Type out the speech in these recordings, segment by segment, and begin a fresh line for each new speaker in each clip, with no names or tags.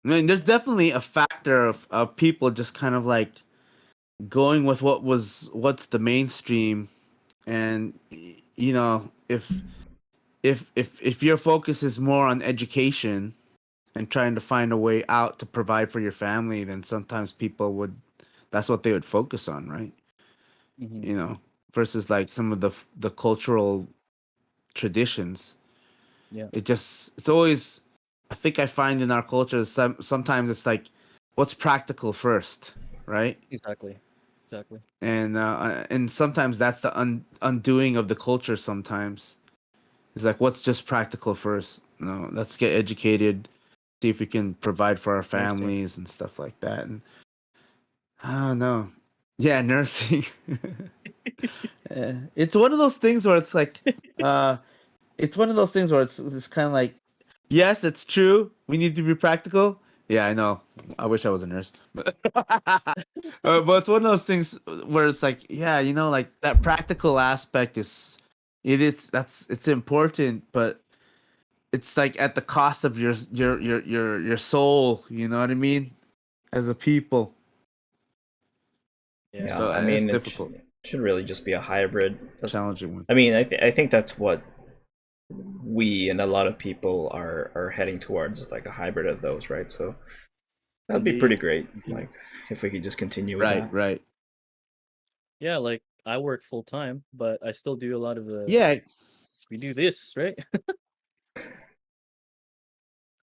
I mean, there's definitely a factor of people just kind of like going with what's the mainstream, and if your focus is more on education and trying to find a way out to provide for your family, then sometimes people would that's what they would focus on, right?
Hmm.
You know, versus like some of the cultural traditions.
Yeah,
It's always, I think I find in our culture sometimes it's like what's practical first, right?
exactly, exactly.
And sometimes that's the undoing of the culture. Sometimes it's like what's just practical first. No, let's get educated, see if we can provide for our
Nursing.
families and stuff like that. And I don't know. Yeah, nursing. It's one of those things where it's like, uh, it's one of those things where it's kind of like, yes, it's true. We need to be practical. Yeah, I know. I wish I was a nurse, but but it's one of those things where it's like, yeah, like that practical aspect it's important, but it's like at the cost of your soul. You know what I mean? As a people,
Yeah.
Yeah,
so
I
it's
mean,
difficult,
should really just be a hybrid.
challenging one.
I mean, I think that's what we and a lot of people are heading towards, like a hybrid of those, right? So that'd be pretty
Indeed.
great,
Indeed.
like if we could just continue with
Right,
that.
right.
Yeah, like I work full time, but I still do a lot of the
Yeah,
we do this, right?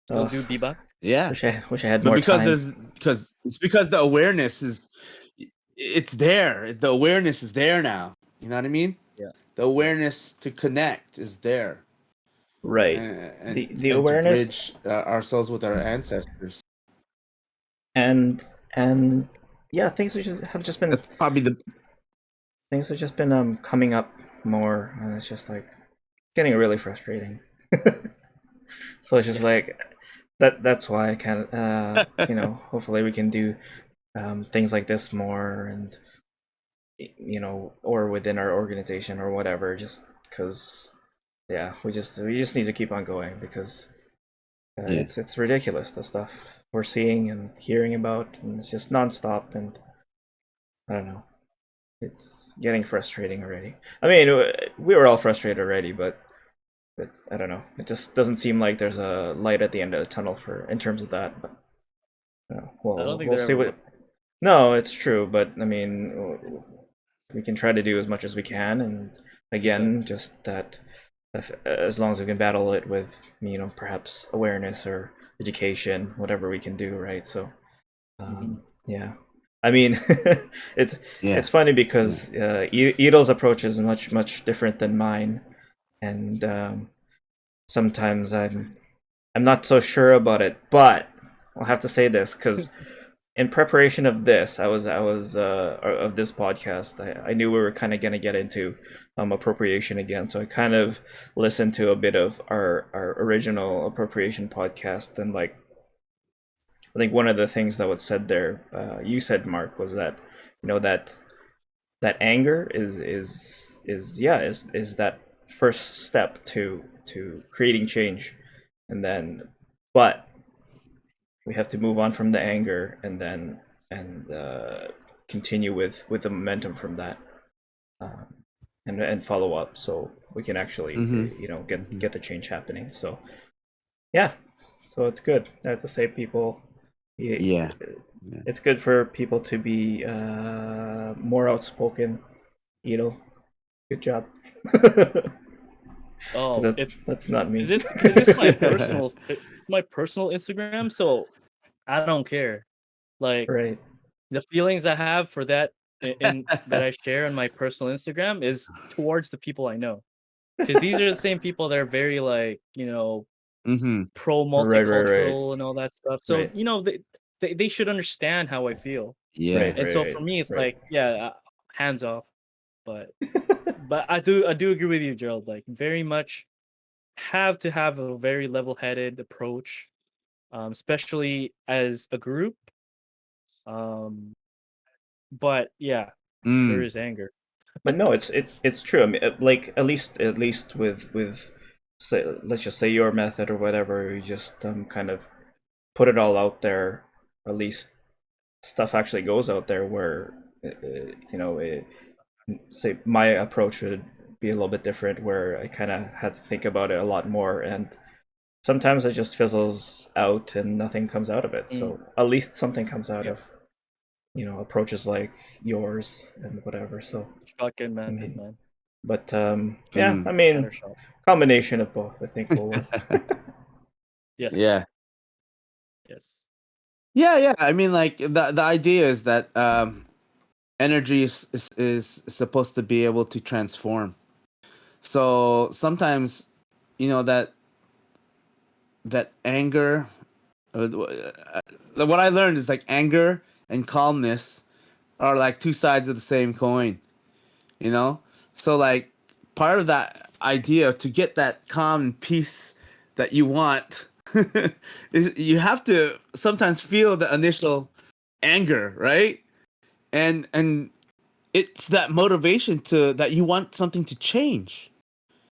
Still
Uh,
do bebop.
yeah.
wish I had
But
more time.
because the awareness is it's there. The awareness is there now. You know what I mean?
Yeah.
The awareness to connect is there,
Right.
and and,
The
and to
awareness
bridge ourselves with our ancestors.
and and yeah,
That's probably the
things have just been coming up more, and it's just like getting really frustrating. So it's just
Yeah.
like that's why I kind of hopefully we can do things like this more, and or within our organization or whatever, just because yeah, we just need to keep on going because
yeah.
it's ridiculous the stuff we're seeing and hearing about, and it's just nonstop, and I don't know, it's getting frustrating already. I mean, we were all frustrated already, but I don't know. It just doesn't seem like there's a light at the end of the tunnel for in terms of that. But
I don't think
we'll
there
see
ever will.
what. No, it's true, but I mean, we can try to do as much as we can, and again,
Exactly.
just that as long as we can battle it with perhaps awareness or education, whatever we can do, right? So
Hmm.
yeah, I mean, it's
Yeah.
it's funny
Yeah.
because Ido's approach is much different than mine, and sometimes I'm not so sure about it, but I'll have to say this because in preparation of this, I was of this podcast, I knew we were kind of gonna get into appropriation again, so I kind of listened to a bit of our original appropriation podcast, and like I think one of the things that was said there, you said, Mark, was that that anger is that first step to creating change, and then but we have to move on from the anger, and then and continue with the momentum from that, um, and follow up so we can actually
Mm-hmm.
get the change happening. So yeah, so it's good. I have to say, people,
Yeah. Yeah.
it's good for people to be more outspoken. Good job. Because
Oh, if
that's not
because
me.
it's my personal it's my personal Instagram, so I don't care. Like
Right.
the feelings I have for that in that I share on my personal Instagram is towards the people I know. Because these are the same people that are very like,
Mm-hmm.
pro
Right.
multicultural and all that stuff. So,
Right.
they should understand how I feel.
Yeah.
Right.
And so for
Right.
me, it's
Right.
like, yeah, hands off. But I do agree with you, Gerald. Like very much have to have a very level-headed approach, especially as a group. Um, but yeah, there
Mm.
is anger.
But no, it's true. I mean, like at least with say, let's just say your method or whatever, you just kind of put it all out there, at least stuff actually goes out there where say my approach would be a little bit different, where I kind of had to think about it a lot more, and sometimes it just fizzles out and nothing comes out of it. So at least something comes out of approaches like yours and whatever. So
Shotgun method, man.
but yeah, I mean,
Counter shot.
combination of both I think will work.
Yes.
Yeah.
Yes.
Yeah. I mean, like the idea is that energy is supposed to be able to transform. So sometimes, that anger. What I learned is like anger and calmness are like two sides of the same coin. So like part of that idea to get that calm and peace that you want is you have to sometimes feel the initial anger, right? And it's that motivation that you want something to change.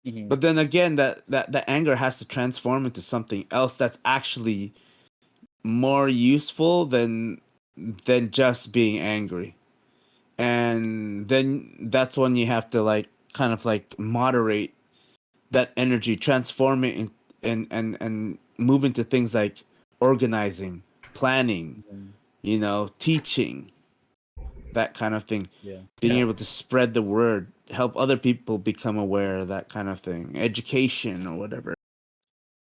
Mhm.
But then again, that anger has to transform into something else that's actually more useful than just being angry. And then that's when you have to like kind of like moderate that energy, transform it and move into things like organizing, planning, teaching, that kind of thing.
Yeah.
Being able to spread the word, help other people become aware of that kind of thing, education or whatever.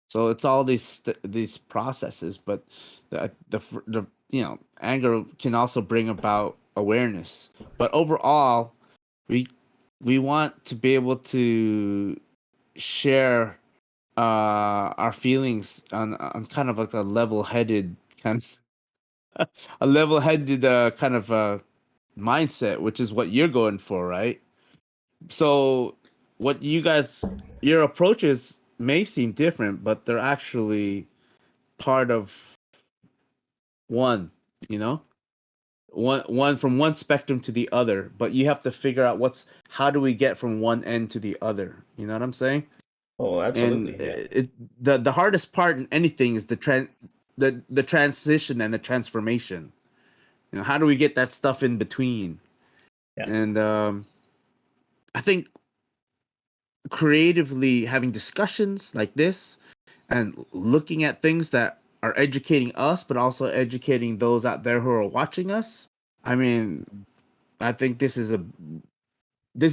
So it's all these processes, but the anger can also bring about awareness. But overall, we want to be able to share our feelings on kind of like a level-headed kind of a level-headed kind of mindset, which is what you're going for, right? So what your approaches may seem different, but they're actually part of one, one from one spectrum to the other, but you have to figure out how do we get from one end to the other, you know what I'm saying?
Oh, absolutely.
And the hardest part in anything is the transition and the transformation. How do we get that stuff in between? And I think creatively having discussions like this and looking at things that are educating us but also educating those out there who are watching us. I mean, I think this is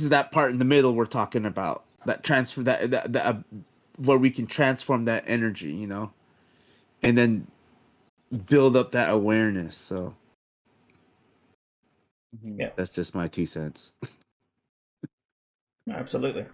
that part in the middle we're talking about, that transfer, that where we can transform that energy, and then build up that awareness. So
Mhm.
Yeah.
that's just my 2 cents.
Absolutely.